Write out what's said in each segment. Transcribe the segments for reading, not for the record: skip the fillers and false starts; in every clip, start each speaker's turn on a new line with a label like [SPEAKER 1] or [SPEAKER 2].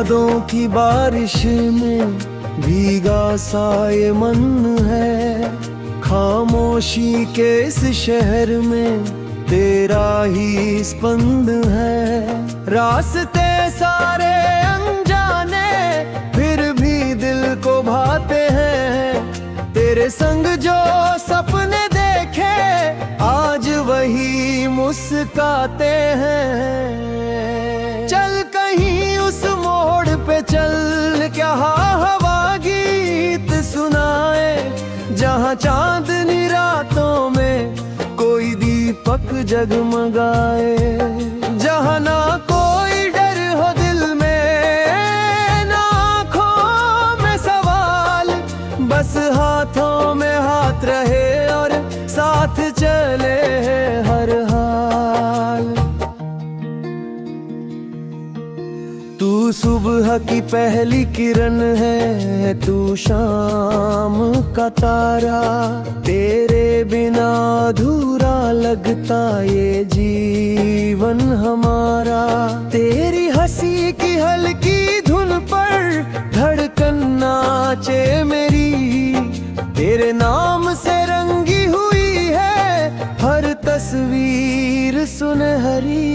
[SPEAKER 1] यादों की बारिश में भीगा सा ये मन है। खामोशी के इस शहर में तेरा ही स्पंद है। रास्ते सारे अनजाने फिर भी दिल को भाते हैं। तेरे संग जो सपने देखे आज वही मुस्काते हैं। चल कहीं उस मोड़ पे चल, क्या हवा गीत सुनाए, जहाँ चांदनी रातों में कोई दीपक जगमगाए। जहाँ ना कोई डर हो दिल में, ना आँखों में सवाल, बस हाथों में हाथ रहे और साथ चले हर हाल। तू सुबह की पहली किरण है, तू शाम का तारा। तेरे बिना अधूरा लगता ये जीवन हमारा। तेरी हंसी की हल्की धुन पर धड़कन नाचे मेरी। तेरे नाम से रंगी हुई है हर तस्वीर सुनहरी।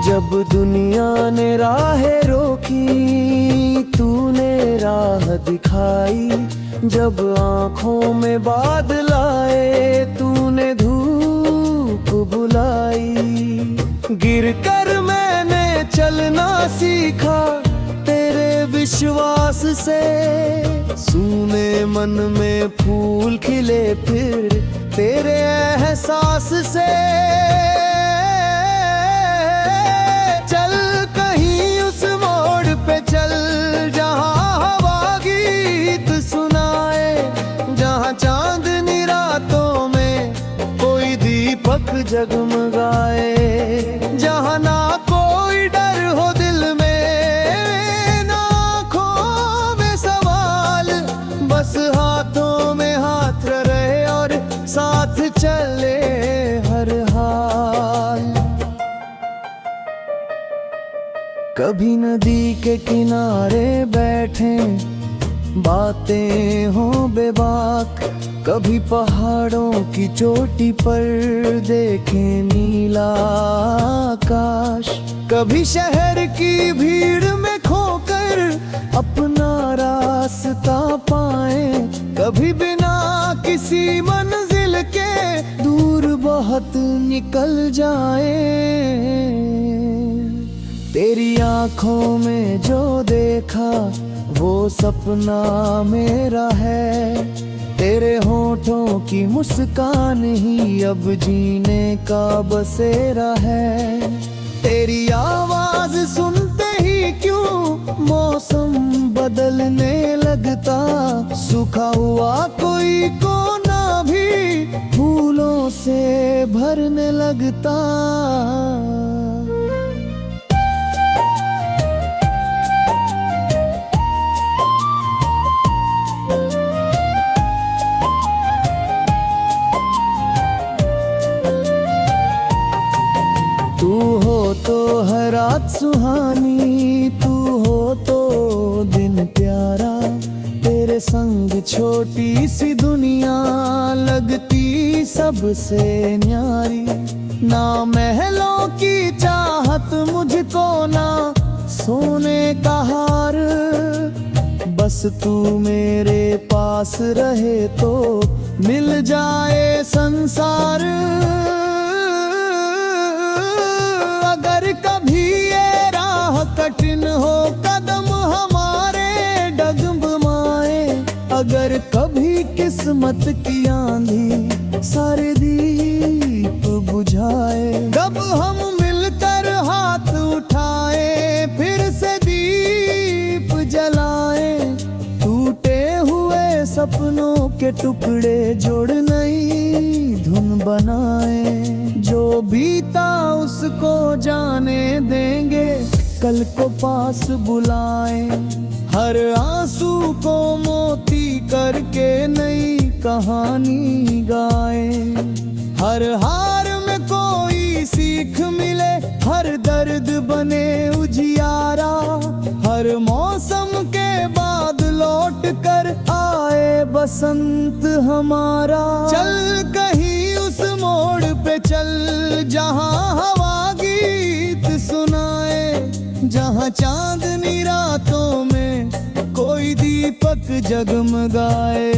[SPEAKER 1] जब दुनिया ने राहें रोकी, तूने राह दिखाई। जब आँखों में बादल आए, तूने धूप बुलाई। गिर कर मैंने चलना सीखा तेरे विश्वास से। सूने मन में फूल खिले फिर तेरे एहसास से। चल जहाँ हवा गीत सुनाए, जहाँ चांदनी रातों में कोई दीपक जगमगाए। जहाँ ना कोई डर हो दिल में, ना आँखों में सवाल, बस हाथों में हाथ रहे और साथ चले हर हाल। कभी नदी के किनारे बैठे बातें हों बेबाक, कभी पहाड़ों की चोटी पर देखें नीला आकाश। कभी शहर की भीड़ में खोकर अपना रास्ता पाए, कभी बिना किसी मंजिल के दूर बहुत निकल जाए। तेरी आँखों में जो देखा वो सपना मेरा है। तेरे होठों की मुस्कान ही अब जीने का बसेरा है। तेरी आवाज सुनते ही क्यों मौसम बदलने लगता। सूखा हुआ कोई कोना भी फूलों से भरने लगता। तू हो तो हर रात सुहानी, तू हो तो दिन प्यारा। तेरे संग छोटी सी दुनिया लगती सबसे न्यारी। ना महलों की चाहत मुझको, ना सोने का हार, बस तू मेरे पास रहे तो मिल जाए संसार। अगर कभी ये राह कठिन हो, कदम हमारे डगमगाए, अगर कभी किस्मत की आंधी सारे दीप बुझाए, कब हम मिलकर हाथ उठाए फिर से दीप जलाए। टूटे हुए सपनों के टुकड़े जोड़ नई धुन बनाए। जो बीता उसको जाने देंगे, कल को पास बुलाए, हर आंसू को मोती करके नई कहानी गाए। हर हार में कोई सीख मिले, हर दर्द बने उजियारा, हर मौसम के बाद लौट कर आए बसंत हमारा। चल कहीं उस मोड़ पे चल जहाँ हवा गीत सुनाए, जहाँ चांदनी रातों में कोई दीपक जगमगाए।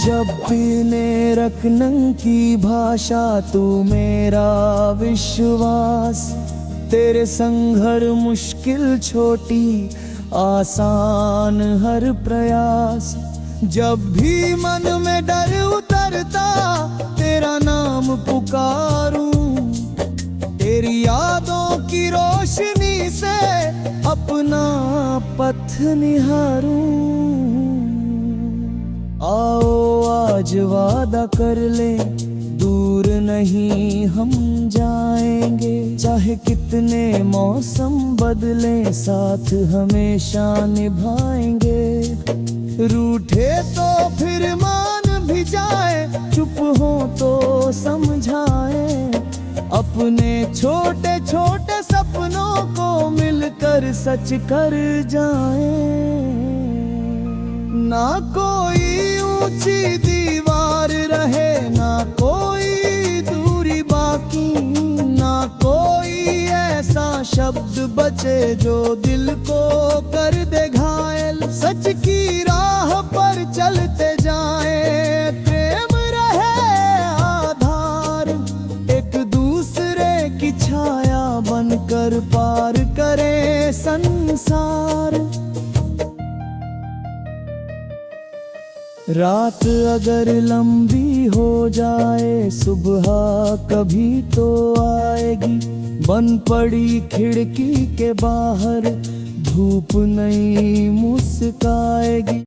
[SPEAKER 1] जब पीने रखनन की भाषा तू मेरा विश्वास, तेरे संग हर मुश्किल छोटी आसान हर प्रयास। जब भी मन में डर उतरता तेरा नाम पुकारूं, तेरी यादों की रोशनी से अपना पथ निहारूं। आओ आज वादा कर ले, दूर नहीं हम जाएंगे, चाहे कितने मौसम बदले साथ हमेशा निभाएंगे। रूठे तो फिर मान भी जाए, चुप हो तो समझाए, अपने छोटे छोटे सपनों को मिलकर सच कर जाए। ना कोई ऊंची दीवार रहे, ना कोई दूरी बाकी, ना कोई ऐसा शब्द बचे जो दिल को कर दे घायल। सच की राह पर चलते जाएं, प्रेम रहे आधार, एक दूसरे की छाया बनकर पार करें संसार। रात अगर लंबी हो जाए, सुबह कभी तो आएगी। बन पड़ी खिड़की के बाहर, धूप नई मुस्काएगी।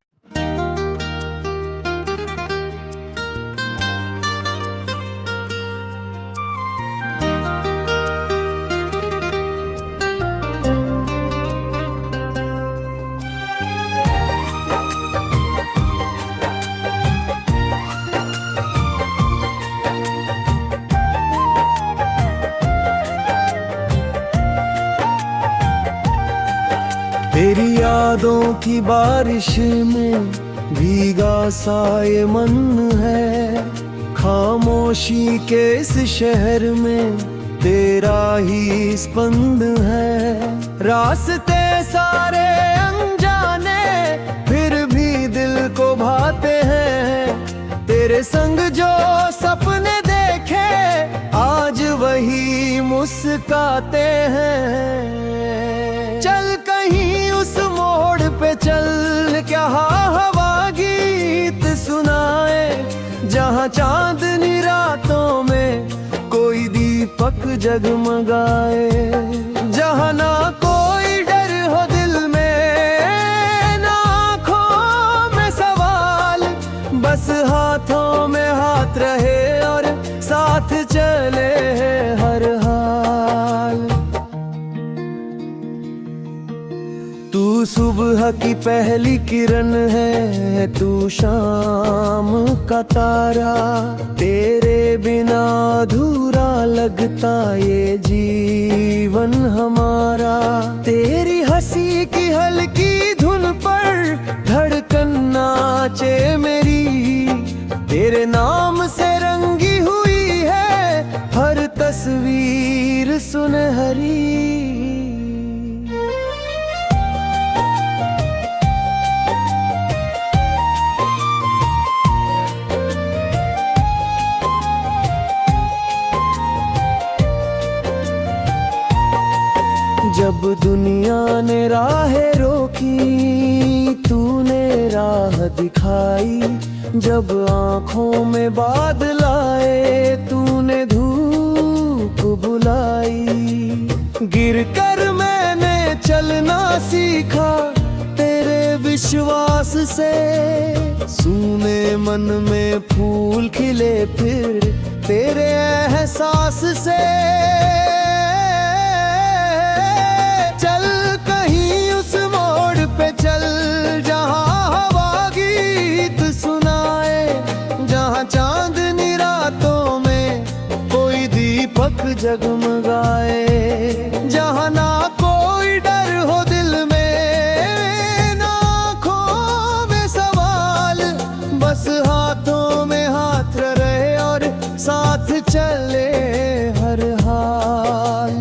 [SPEAKER 1] तेरी यादों की बारिश में भीगा सा ये मन है, खामोशी के इस शहर में तेरा ही स्पंद है। रास्ते सारे अनजाने फिर भी दिल को भाते हैं, तेरे संग जो सपने देखे आज वही मुस्काते हैं। चल कहीं उस मोड़ पे चल, क्या हवा गीत सुनाए, जहाँ चांदनी रातों में कोई दीपक जगमगाए। जहाँ ना कोई डर हो दिल में, ना आँखों में सवाल, बस हाथों में हाथ रहे और साथ चले हर हाल। तू सुबह की पहली किरण है, तू शाम का तारा, तेरे बिना अधूरा लगता ये जीवन हमारा। तेरी हंसी की हल्की धुन पर धड़कन नाचे मेरी, तेरे नाम से रंगी हुई है हर तस्वीर सुनहरी। जब दुनिया ने राहें रोकी, तूने राह दिखाई, जब आँखों में बादल आए तूने धूप बुलाई। गिर कर मैंने चलना सीखा तेरे विश्वास से, सूने मन में फूल खिले फिर तेरे एहसास से। चल कहीं उस मोड़ पे चल जहाँ हवा गीत सुनाए, जहाँ चांदनी रातों में कोई दीपक जगमगाए, जहाँ ना कोई डर हो दिल में, ना आँखों में सवाल, बस हाथों में हाथ रहे और साथ चले हर हाल।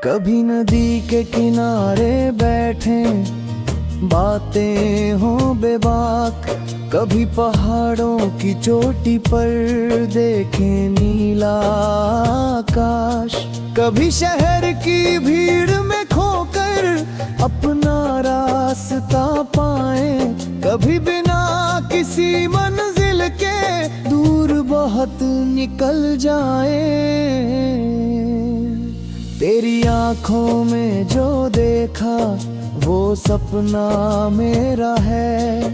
[SPEAKER 1] कभी नदी के किनारे बैठे बातें हो बेबाक, कभी पहाड़ों की चोटी पर देखें नीला आकाश, कभी शहर की भीड़ में खोकर अपना रास्ता पाए, कभी बिना किसी मंजिल के दूर बहुत निकल जाए। तेरी आंखों में जो देखा वो सपना मेरा है,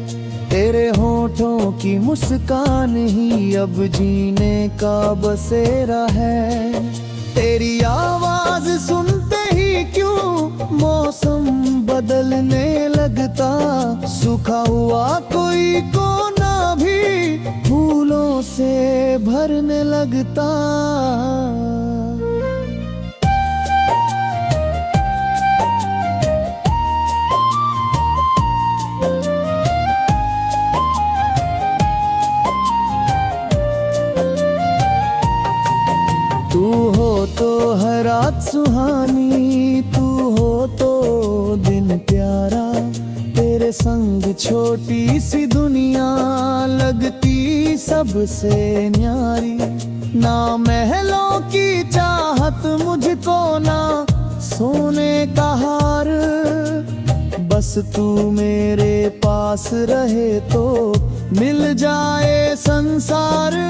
[SPEAKER 1] तेरे होठों की मुस्कान ही अब जीने का बसेरा है। तेरी आवाज सुनते ही क्यों मौसम बदलने लगता, सूखा हुआ कोई कोना भी फूलों से भरने लगता। तू हो तो हर रात सुहानी, तू हो तो दिन प्यारा, तेरे संग छोटी सी दुनिया लगती सबसे न्यारी। ना महलों की चाहत मुझको, ना सोने का हार, बस तू मेरे पास रहे तो मिल जाए संसार।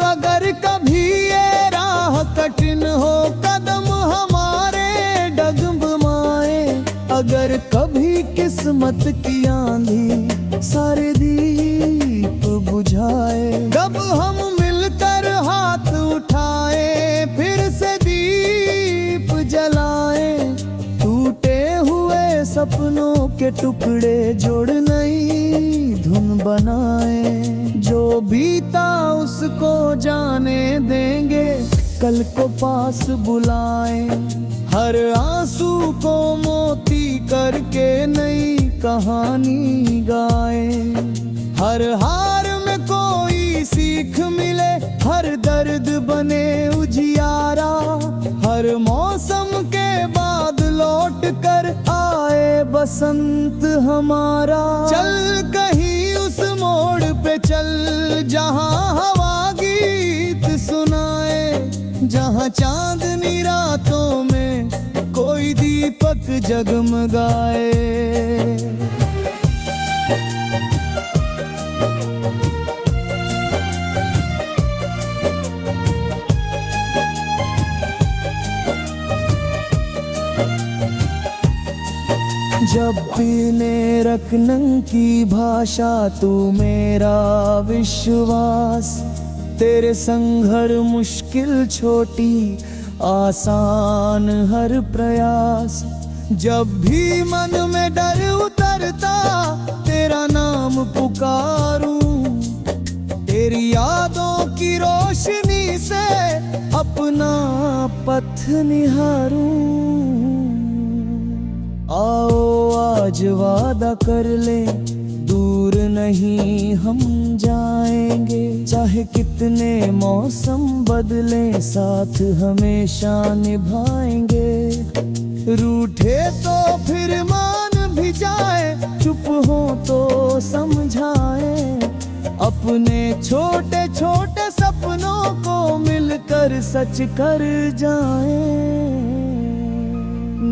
[SPEAKER 1] अगर कभी ये राह कठिन हो, कदम हमारे डगमगाए, अगर कभी किस्मत की आंधी सारे दीप बुझाए, जब हम मिलकर हाथ उठाए फिर से दीप जलाए, टूटे हुए सपनों के टुकड़े जोड़ नई धुन बनाए। जो बीता उसको जाने देंगे, कल को पास बुलाए, हर आंसू को मोती करके नई कहानी गाए। हर हार में कोई सीख मिले, हर दर्द बने उजियारा, हर मौसम के बाद लौट कर आए बसंत हमारा। चल कहीं उस मोड़ पे चल जहाँ हवा गीत सुनाए, जहाँ चांदनी रातों में कोई दीपक जगमगाए। जब पीने रखनन की भाषा तू मेरा विश्वास, तेरे संग हर मुश्किल छोटी आसान हर प्रयास। जब भी मन में डर उतरता तेरा नाम पुकारूं, तेरी यादों की रोशनी से अपना पथ निहारूं। आओ आज वादा कर ले, दूर नहीं हम जाएंगे, चाहे कितने मौसम बदले साथ हमेशा निभाएंगे। रूठे तो फिर मान भी जाए, चुप हो तो समझाए, अपने छोटे छोटे सपनों को मिलकर सच कर जाए।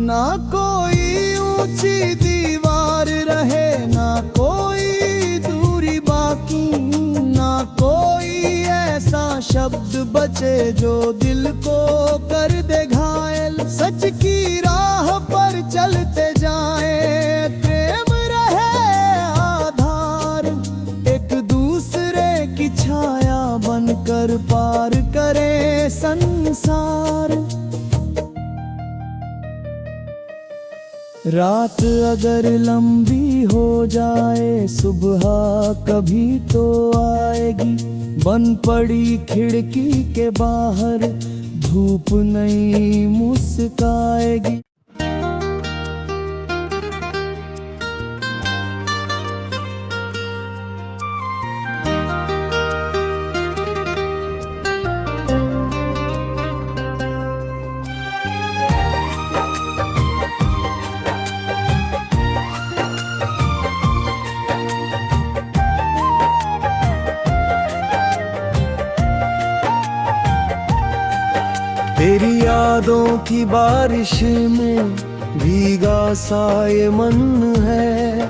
[SPEAKER 1] ना कोई ऊंची दीवार रहे, ना कोई दूरी बाकी, ना कोई ऐसा शब्द बचे जो दिल को कर दे घायल। सच की राह पर चलते जाए, प्रेम रहे आधार, एक दूसरे की छाया बनकर पार करे संसार। रात अगर लंबी हो जाए, सुबह कभी तो आएगी। बन पड़ी खिड़की के बाहर, धूप नहीं मुस्काएगी। तेरी यादों की बारिश में भीगा सा ये मन है।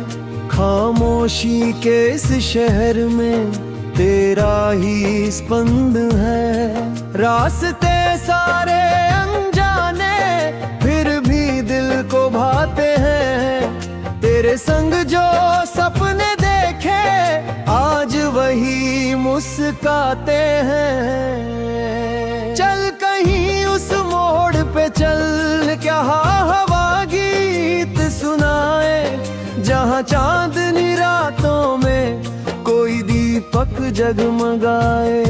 [SPEAKER 1] खामोशी के इस शहर में तेरा ही स्पंद है। रास्ते सारे अनजाने फिर भी दिल को भाते हैं। तेरे संग जो सपने देखे आज वही मुस्काते हैं। चल कहीं उस मोड़ पे चल, क्या हवा गीत सुनाए, जहाँ चांदनी रातों में कोई दीपक जगमगाए।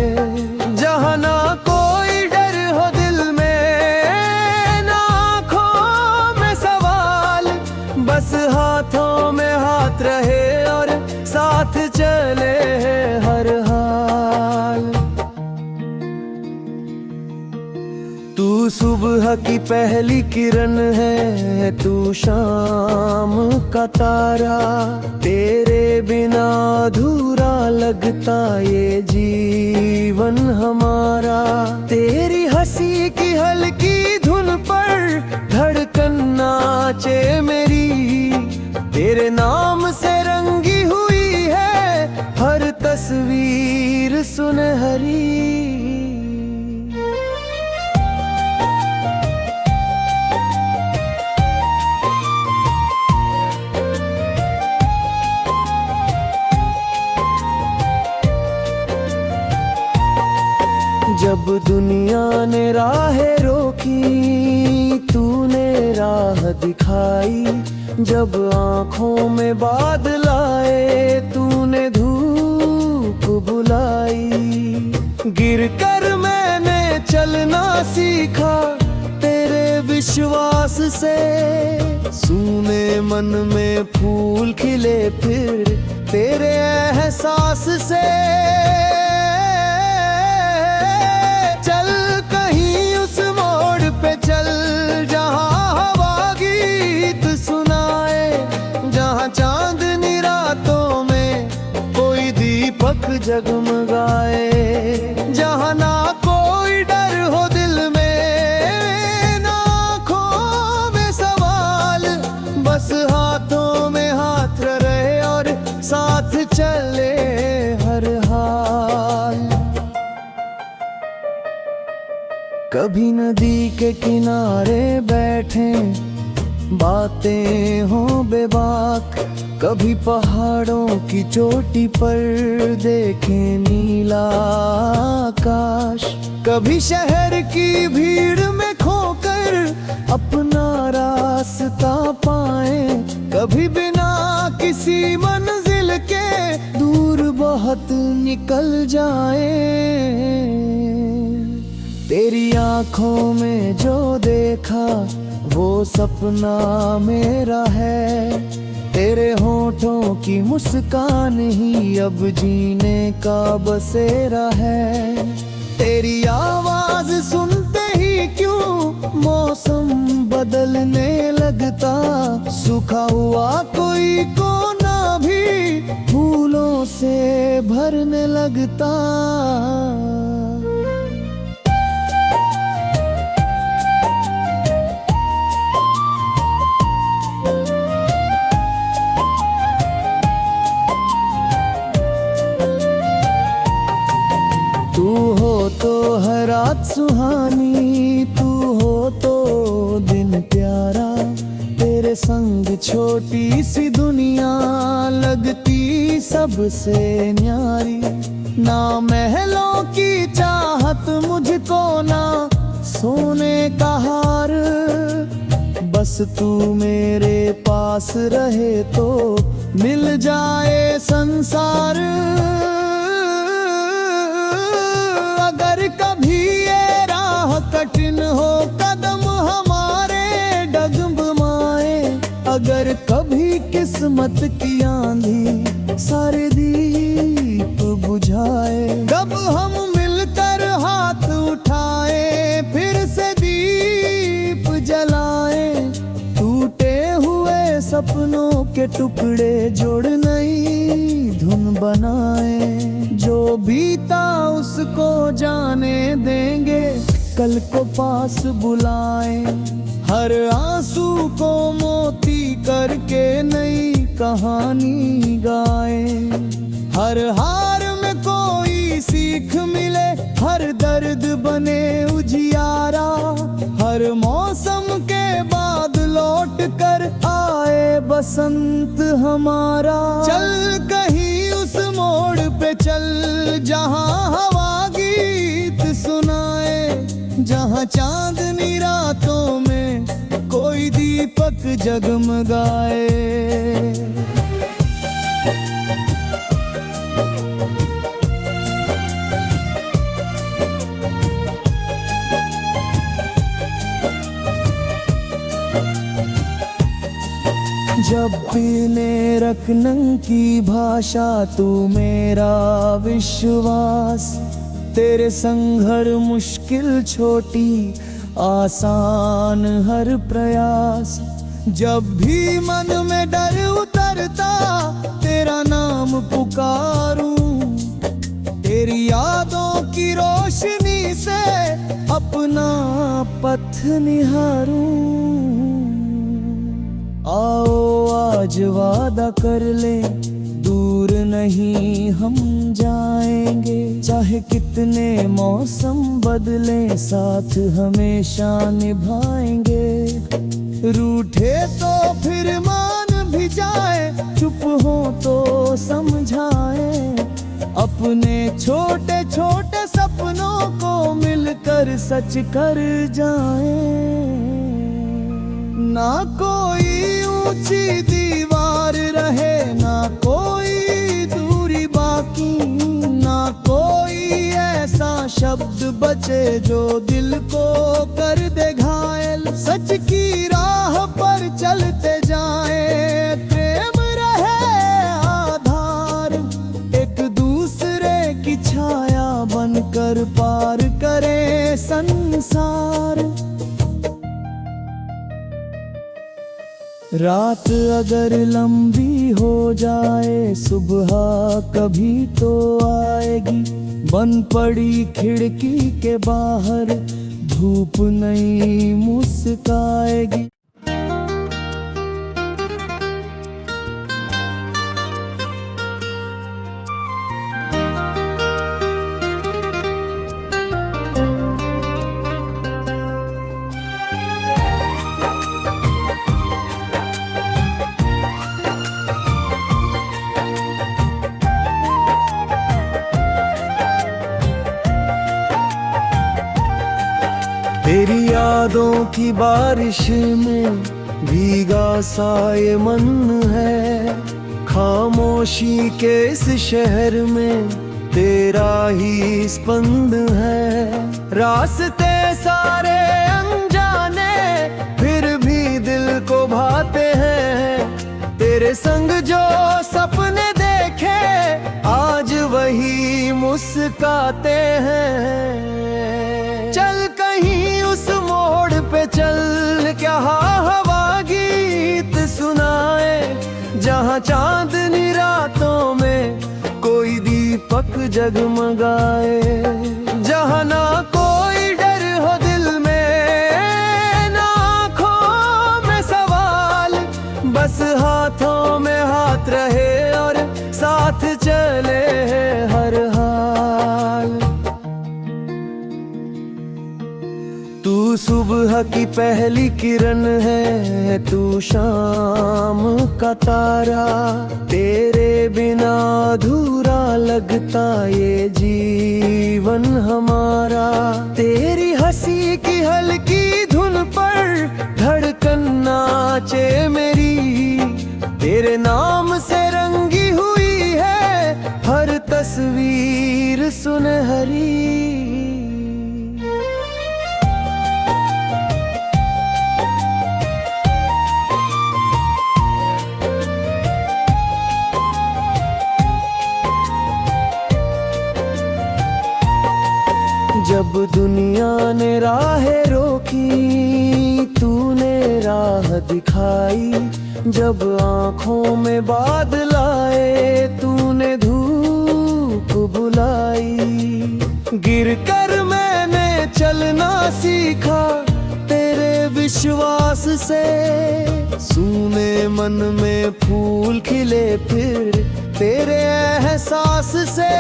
[SPEAKER 1] जहाँ ना कोई डर हो दिल में, ना आँखों में सवाल, बस हाथों में हाथ रहे और साथ चले हर हाल। तू सुबह की पहली किरण है, तू शाम का तारा। तेरे बिना अधूरा लगता ये जीवन हमारा। तेरी हंसी की हल्की धुन पर धड़कन नाचे मेरी। तेरे नाम से रंगी हुई है हर तस्वीर सुनहरी। जब दुनिया ने राहें रोकी, तूने राह दिखाई। जब आँखों में बादल आए, तूने धूप बुलाई। गिर कर मैंने चलना सीखा तेरे विश्वास से। सूने मन में फूल खिले फिर तेरे एहसास से। चल जहाँ हवा गीत सुनाए, जहाँ चांदनी रातों में कोई दीपक जगमगाए। जहाँ ना कोई डर हो दिल में, ना आँखों में सवाल, बस हाथों में हाथ रहे और साथ चले हर हाल। कभी नदी के किनारे बैठे बातें हो बेबाक, कभी पहाड़ों की चोटी पर देखें नीला आकाश। कभी शहर की भीड़ में खोकर अपना रास्ता पाए, कभी बिना किसी मंजिल के दूर बहुत निकल जाए। तेरी आँखों में जो देखा वो सपना मेरा है। तेरे होठों की मुस्कान ही अब जीने का बसेरा है। तेरी आवाज सुनते ही क्यों मौसम बदलने लगता। सूखा हुआ कोई कोना भी फूलों से भरने लगता। सुहानी तू हो तो दिन प्यारा, तेरे संग छोटी सी दुनिया लगती सबसे न्यारी। ना महलों की चाहत मुझको, ना सोने का हार, बस तू मेरे पास रहे तो मिल जाए संसार। अगर कभी ये राह कठिन हो, कदम हमारे डगमगाए, अगर कभी किस्मत की आंधी सारे दीप बुझाए, जब हम मिलकर हाथ उठाए फिर से दीप जलाए, टूटे हुए सपनों के टुकड़े जोड़ नई धुन बनाए। जो बीता उसको जाने देंगे, कल को पास बुलाए, हर आंसू को मोती करके नई कहानी गाए। हर हार में कोई सीख मिले, हर दर्द बने उजियारा, हर मौसम के बाद लौट कर आए बसंत हमारा। चल कहीं उस मोड़ पे चल, जहाँ हवा गीत सुनाए, जहाँ चांदनी रातों में कोई दीपक जगमगाए। जब पीने रखनन की भाषा तू मेरा विश्वास, तेरे संग हर मुश्किल छोटी आसान हर प्रयास। जब भी मन में डर उतरता तेरा नाम पुकारूं, तेरी यादों की रोशनी से अपना पथ निहारूं। आओ आज वादा कर ले, दूर नहीं हम जाएंगे, चाहे कितने मौसम बदले साथ हमेशा निभाएंगे। रूठे तो फिर मान भी जाए, चुप हो तो समझाए, अपने छोटे छोटे सपनों को मिलकर सच कर जाए। ना कोई ऊंची दीवार रहे, ना कोई दूरी बाकी, ना कोई ऐसा शब्द बचे जो दिल को कर दे घायल। सच की राह पर चलते जाए, प्रेम रहे आधार, एक दूसरे की छाया बनकर पार करे संसार। रात अगर लंबी हो जाए, सुबह कभी तो आएगी, बन पड़ी खिड़की के बाहर धूप नई मुस्काएगी। तेरी यादों की बारिश में भीगा सा ये मन है, खामोशी के इस शहर में तेरा ही स्पंद है। रास्ते सारे अनजाने फिर भी दिल को भाते हैं, तेरे संग जो सपने देखे आज वही मुस्काते हैं। चल कहीं उस मोड़ पे चल, क्या हवा गीत सुनाए, जहाँ चांदनी रातों में कोई दीपक जगमगाए। जहाँ ना कोई डर हो दिल में, ना आँखों में सवाल, बस हाथों में हाथ रहे और साथ चले हर हाल। सुबह की पहली किरण है तू शाम का तारा, तेरे बिना अधूरा लगता ये जीवन हमारा। तेरी हंसी की हल्की धुन पर धड़कन नाचे मेरी, तेरे नाम से रंगी हुई है हर तस्वीर सुनहरी। जब दुनिया ने राहें रोकी तूने राह दिखाई, जब आँखों में बादल आए तूने धूप बुलाई। गिरकर मैंने चलना सीखा तेरे विश्वास से, सूने मन में फूल खिले फिर तेरे एहसास से।